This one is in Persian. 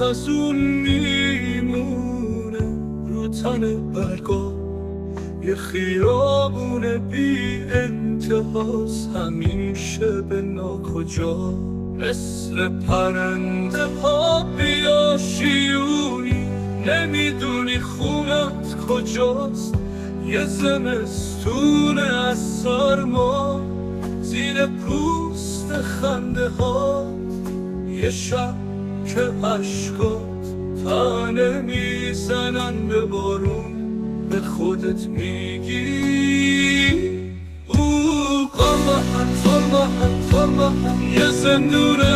خزون میمونه رو تن برگا، یه خیابون بی انتهاست همیشه به ناکجا. مثل پرنده ها بیا شیونی، نمیدونی خونت کجاست. یه زمستون از سرما زیر پوست خنده ها، یه شب که عشقات تنه میزنن به بارون، به خودت میگی او قرمهن یه زندونه